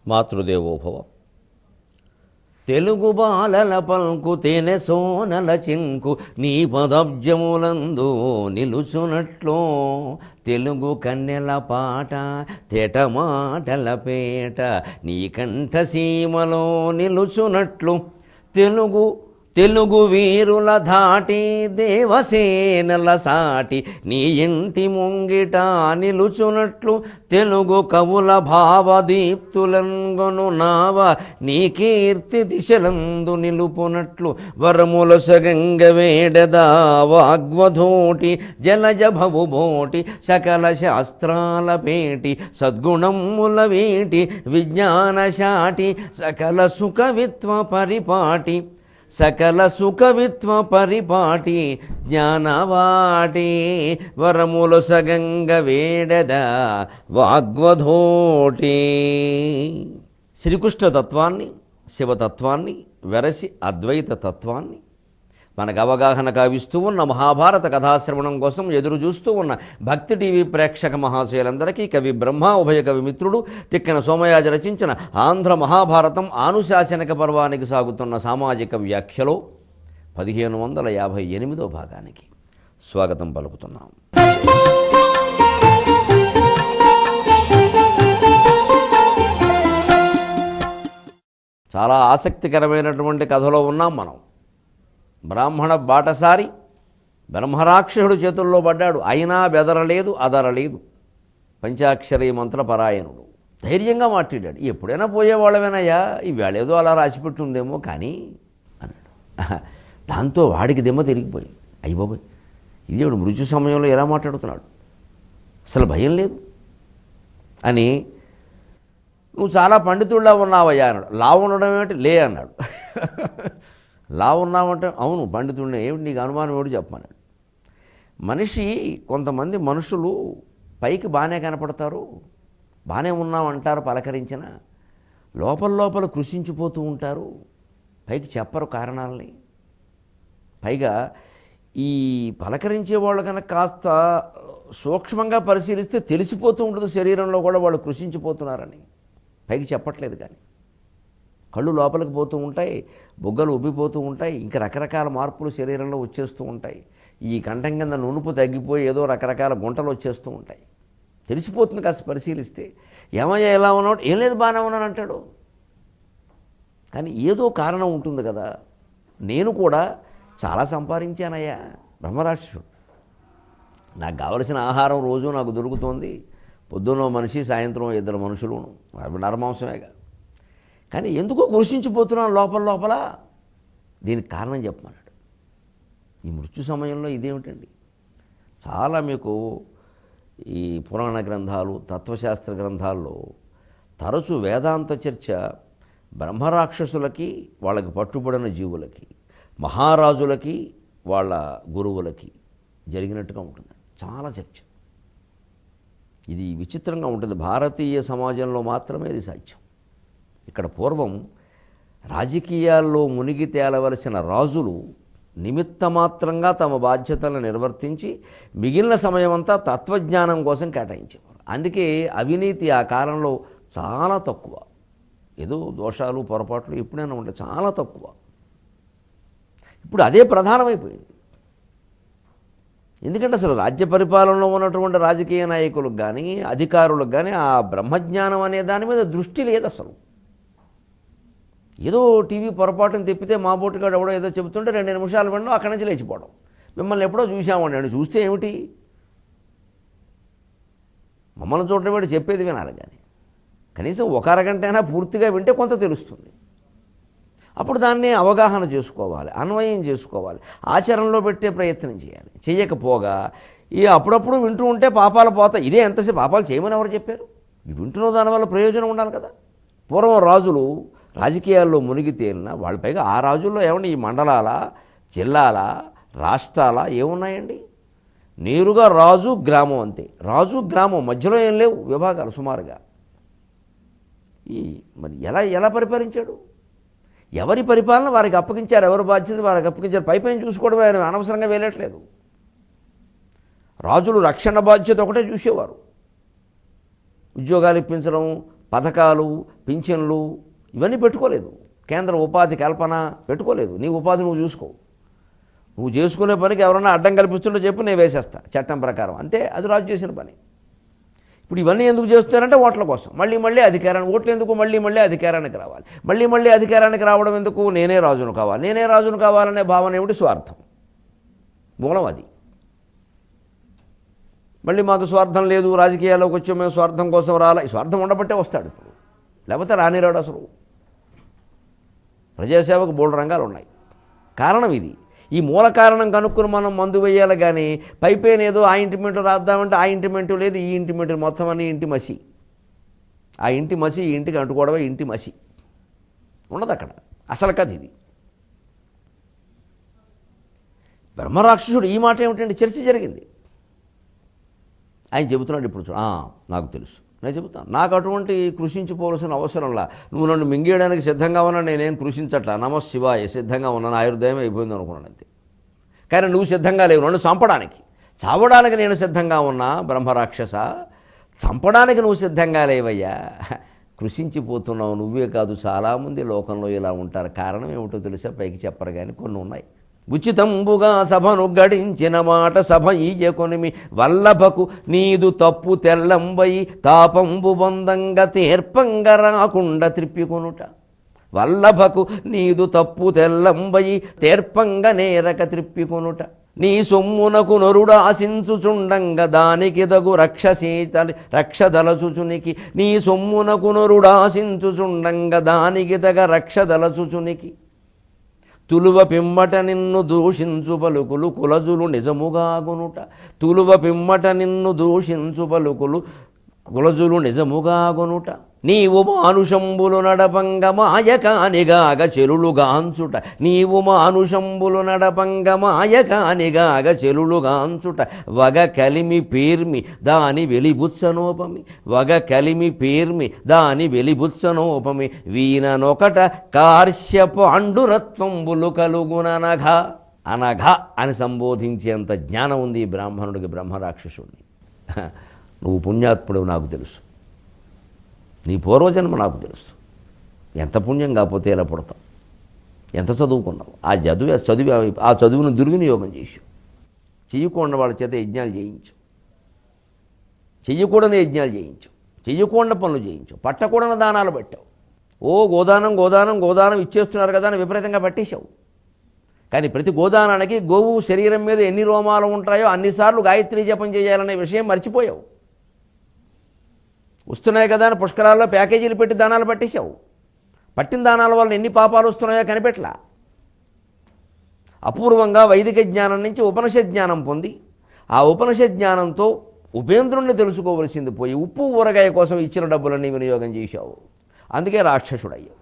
మాతృదేవోభవ. తెలుగు బాలల పల్కు తేనె సోనల చింకు నీ పదబ్జములందు నిలుచునట్లు, తెలుగు కన్నెల పాట తేట మాటల పేట నీ కంఠసీమలో నిలుచునట్లు, తెలుగు వీరుల ధాటి దేవసేనల సాటి నీ ఇంటి ముంగిట నిలుచునట్లు, తెలుగు కవుల భావదీప్తులంగొను నావ నీ కీర్తి దిశలందు నిలుపునట్లు, వరములొసగంగ వేడదా వాగ్వధోటి జలజ భవుబోటి సకల శాస్త్రాల పేటి సద్గుణముల వీటి విజ్ఞానశాటి సకల సుఖవిత్వ పరిపాటి జ్ఞానవాటి, వరములొసగంగ వేడద వాగ్వధోటి. శ్రీకృష్ణ తత్వాన్ని, శివతత్వాన్ని వెరసి అద్వైత తత్వాన్ని మనకు అవగాహన కావిస్తూ ఉన్న మహాభారత కథాశ్రవణం కోసం ఎదురు చూస్తూ ఉన్న భక్తి టీవీ ప్రేక్షక మహాశయులందరికీ కవి బ్రహ్మ, ఉభయ కవి మిత్రుడు తిక్కన సోమయాజి రచించిన ఆంధ్ర మహాభారతం ఆనుశాసనిక పర్వానికి సాగుతున్న సామాజిక వ్యాఖ్యలో 1558వ భాగానికి స్వాగతం పలుకుతున్నాం. చాలా ఆసక్తికరమైనటువంటి కథలో ఉన్నాం మనం. బ్రాహ్మణ బాటసారి బ్రహ్మరాక్షసుడు చేతుల్లో పడ్డాడు, అయినా బెదరలేదు, అదరలేదు. పంచాక్షరీ మంత్ర పరాయణుడు ధైర్యంగా మాట్లాడాడు. ఎప్పుడైనా పోయేవాళ్ళమేనయ్యా, ఈవేళేదో అలా రాసిపెట్టి ఉందేమో కానీ అన్నాడు. దాంతో వాడికి దిమ్మ తిరిగిపోయింది. అయ్యబాబోయ్, ఇదేవిడు మృత్యు సమయంలో ఎలా మాట్లాడుతున్నాడు, అసలు భయం లేదు అని. నువ్వు చాలా పండితుడిలా ఉన్నావయ్యా అన్నాడు. లా ఉండడం ఏమిటి, లే అన్నాడు. లా ఉన్నామంటే అవును పండితుడిని, ఏమిటి నీకు అనుమానం ఏమిటి చెప్పమన్నాడు. కొంతమంది మనుషులు పైకి బాగానే కనపడతారు, బాగానే ఉన్నామంటారు పలకరించిన, లోపల కృషించిపోతూ ఉంటారు, పైకి చెప్పరు కారణాలని. పైగా ఈ పలకరించే వాళ్ళు కనుక కాస్త సూక్ష్మంగా పరిశీలిస్తే తెలిసిపోతూ ఉంటుంది శరీరంలో కూడా వాళ్ళు కృషించిపోతున్నారని. పైకి చెప్పట్లేదు కానీ కళ్ళు లోపలికి పోతూ ఉంటాయి, బుగ్గలు ఉబ్బిపోతూ ఉంటాయి, ఇంకా రకరకాల మార్పులు శరీరంలో వచ్చేస్తూ ఉంటాయి. ఈ కంఠం కింద నునుపు తగ్గిపోయి ఏదో రకరకాల గుంటలు వచ్చేస్తూ ఉంటాయి. తెలిసిపోతుంది కాస్త పరిశీలిస్తే. ఏమయ్యా ఎలా ఉన్నాడు, ఏం లేదు బాగానే ఉన్నాను అంటాడు. కానీ ఏదో కారణం ఉంటుంది కదా. నేను కూడా చాలా సంపాదించానయ్యా, బ్రహ్మరాక్షసుడు. నాకు కావలసిన ఆహారం రోజు నాకు దొరుకుతోంది. పొద్దున్న మనిషి, సాయంత్రం 2 మనుషులు, నరమాంసమేగా. కానీ ఎందుకో కృషించిపోతున్నాను లోపల. దీనికి కారణం చెప్పమన్నాడు. ఈ మృత్యు సమయంలో ఇదేమిటండి, చాలా మీకు ఈ పురాణ గ్రంథాలు, తత్వశాస్త్ర గ్రంథాల్లో తరచూ వేదాంత చర్చ బ్రహ్మరాక్షసులకి, వాళ్ళకి పట్టుబడిన జీవులకి, మహారాజులకి, వాళ్ళ గురువులకి జరిగినట్టుగా ఉంటుంది. చాలా చర్చ. ఇది విచిత్రంగా ఉంటుంది. భారతీయ సమాజంలో మాత్రమే ఇది సాధ్యం. ఇక్కడ పూర్వం రాజకీయాల్లో మునిగి తేలవలసిన రాజులు నిమిత్తమాత్రంగా తమ బాధ్యతలను నిర్వర్తించి మిగిలిన సమయమంతా తత్వజ్ఞానం కోసం కేటాయించేవారు. అందుకే అవినీతి ఆ కాలంలో చాలా తక్కువ. ఏదో దోషాలు, పొరపాట్లు ఎప్పుడైనా ఉంటాయి, చాలా తక్కువ. ఇప్పుడు అదే ప్రధానమైపోయింది. ఎందుకంటే అసలు రాజ్య పరిపాలనలో ఉన్నటువంటి రాజకీయ నాయకులకు కానీ, అధికారులకు కానీ ఆ బ్రహ్మజ్ఞానం అనే దాని మీద దృష్టి లేదు అసలు. ఏదో టీవీ పొరపాటును తిప్పితే మా బోటుగాడు ఎవడో ఏదో చెబుతుంటే 2 నిమిషాలు వినడం, అక్కడి నుంచి లేచిపోవడం. మిమ్మల్ని ఎప్పుడో చూసామండి, చూస్తే ఏమిటి, మమ్మల్ని చూడడం వాడు చెప్పేది వినాలి. కానీ కనీసం 1 అరగంట అయినా పూర్తిగా వింటే కొంత తెలుస్తుంది. అప్పుడు దాన్ని అవగాహన చేసుకోవాలి, అన్వయం చేసుకోవాలి, ఆచరణలో పెట్టే ప్రయత్నం చేయాలి. చేయకపోగా అప్పుడప్పుడు వింటూ ఉంటే పాపాలు పోతాయి. ఇదే ఎంతసేపు పాపాలు చేయమని ఎవరు చెప్పారు? వింటున్న దానివల్ల ప్రయోజనం ఉండాలి కదా. పూర్వం రాజులు రాజకీయాల్లో మునిగి తేలిన వాళ్ళ పైగా ఆ రాజుల్లో ఏమండి ఈ మండలాల, జిల్లాల, రాష్ట్రాల ఏమున్నాయండి? నేరుగా రాజు, గ్రామం అంతే. రాజు, గ్రామం, మధ్యలో ఏం లేవు విభాగాలు సుమారుగా. మరి ఎలా పరిపాలించాడు? ఎవరి పరిపాలన వారికి అప్పగించారు, ఎవరి బాధ్యత వారికి అప్పగించారు. పైపైన చూసుకోవడం ఆయన అనవసరంగా వెళ్ళట్లేదు. రాజులు రక్షణ బాధ్యత ఒకటే చూసేవారు. ఉద్యోగాలు ఇప్పించడం, పథకాలు, పింఛన్లు ఇవన్నీ పెట్టుకోలేదు. కేంద్ర ఉపాధి కల్పన పెట్టుకోలేదు. నీ ఉపాధి నువ్వు చూసుకో. నువ్వు చేసుకునే పనికి ఎవరన్నా అడ్డం కల్పిస్తుంటే చెప్పు, నేను వేసేస్తా చట్టం ప్రకారం. అంతే, అది రాజు చేసిన పని. ఇప్పుడు ఇవన్నీ ఎందుకు చేస్తున్నారంటే ఓట్ల కోసం. మళ్ళీ అధికారాన్ని, ఓట్లు ఎందుకు మళ్ళీ అధికారానికి రావాలి. మళ్ళీ అధికారానికి రావడం ఎందుకు? నేనే రాజును కావాలనే భావన ఏమిటి? స్వార్థం మూలం అది. మళ్ళీ మాకు స్వార్థం లేదు, రాజకీయాల్లోకి వచ్చి మేము స్వార్థం కోసం రాలా. ఈ స్వార్థం ఉండబట్టే వస్తాడు ఇప్పుడు, లేకపోతే రానిరాడు. అసలు ప్రజాసేవకు 3 రంగాలు ఉన్నాయి. కారణం ఇది. ఈ మూల కారణం కనుక్కుని మనం మందు వేయాలి. కానీ పైపైన ఏదో ఆ ఇంటిమెంటు రాద్దామంటే ఆ ఇంటిమెంటు లేదు, ఈ ఇంటిమెంటు మొత్తం అన్ని ఇంటి మసి. ఆ ఇంటి మసి ఈ ఇంటికి అంటుకోవడమే ఇంటి మసి. ఉండదు అక్కడ. అసలు కథ ఇది. బ్రహ్మరాక్షసుడు ఈ మాట ఏమిటంటే చర్చ జరిగింది. ఆయన చెబుతున్నాడు ఇప్పుడు నాకు తెలుసు, నేను చెబుతాను. నాకు అటువంటి కృషించిపోవలసిన అవసరంలా. నువ్వు నన్ను మింగేయడానికి సిద్ధంగా ఉన్నా, నేనేం కృషించట్లా. నమః శివాయ, సిద్ధంగా ఉన్నాను. ఆయుర్దాయం అయిపోయింది అనుకున్నాను అంతే. కానీ నువ్వు సిద్ధంగా లేవు నన్ను చంపడానికి. చావడానికి నేను సిద్ధంగా ఉన్నా బ్రహ్మరాక్షస, చంపడానికి నువ్వు సిద్ధంగా లేవయ్యా. కృషించిపోతున్నావు. నువ్వే కాదు, చాలామంది లోకంలో ఇలా ఉంటారు. కారణం ఏమిటో తెలుసా? పైకి చెప్పరు కానీ కొన్ని ఉన్నాయి. ఉచితంబుగా సభను గడించిన మాట సభ ఈయకొనిమి వల్లభకు నీదు తప్పు తెల్లంబై తాపంబు బొందంగా తీర్పంగ రాకుండా త్రిప్పికొనుట. వల్లభకు నీదు తప్పు తెల్లంబై తీర్పంగ నేరక త్రిప్పికొనుట. నీ సొమ్మునకు నొరుడు ఆశించుచుండంగా దానికి తగు రక్షదలచుచునికి. నీ సొమ్మునకు నొరుడు ఆశించుచుండంగా దానికి తగ రక్షదలచుచునికి. తులువ పిమ్మట నిన్ను దూషించు పలుకులు కులజులు నిజముగాగునుట. తులువ పిమ్మట నిన్ను దూషించు పలుకులు కులజులు నిజముగాగునుట. నీవు మానుషంబులు నడపంగ మాయకానిగాగ చెలులుగాంచుట. నీవు మానుషంబులు నడపంగ మాయకానిగాగ చెలులుగాంచుట. వగ కలిమి పేర్మి దాని వెలిబుత్సనోపమి. వగ కలిమి పేర్మి దాని వెలిబుత్సనోపమి. వీననొకట కార్శ్యపు అండురత్వంబులు కలుగుననఘ. అనఘ అని సంబోధించేంత జ్ఞానం ఉంది ఈ బ్రాహ్మణుడికి, బ్రహ్మరాక్షసుడిని. నువ్వు పుణ్యాత్ముడు నాకు తెలుసు, నీ పూర్వజన్మ నాకు తెలుసు. ఎంత పుణ్యం కాకపోతే ఎలా పుడతావు? ఎంత చదువుకున్నావు? ఆ చదువును దుర్వినియోగం చేసావు. చెయ్యకుండా వాళ్ళ చేత యజ్ఞాలు చేయించు, చెయ్యకూడని యజ్ఞాలు చేయించు, చెయ్యకుండా పనులు చేయించు, పట్టకూడని దానాలు పెట్టావు. గోదానం ఇచ్చేస్తున్నారు కదా అని విపరీతంగా పట్టేశావు. కానీ ప్రతి గోదానానికి గోవు శరీరం మీద ఎన్ని రోమాలు ఉంటాయో అన్నిసార్లు గాయత్రీ జపం చేయాలనే విషయం మర్చిపోయావు. వస్తున్నాయి కదా అని పుష్కరాల్లో ప్యాకేజీలు పెట్టి దానాలు పట్టేశావు. పట్టిన దానాల వల్ల ఎన్ని పాపాలు వస్తున్నాయో కనిపెట్టలా. అపూర్వంగా వైదిక జ్ఞానం నుంచి ఉపనిషత్ జ్ఞానం పొంది ఆ ఉపనిషత్ జ్ఞానంతో ఉపేంద్రుణ్ణి తెలుసుకోవలసింది పోయి ఉప్పు ఊరగాయ కోసం ఇచ్చిన డబ్బులన్నీ వినియోగం చేశావు. అందుకే రాక్షసుడయ్యావు.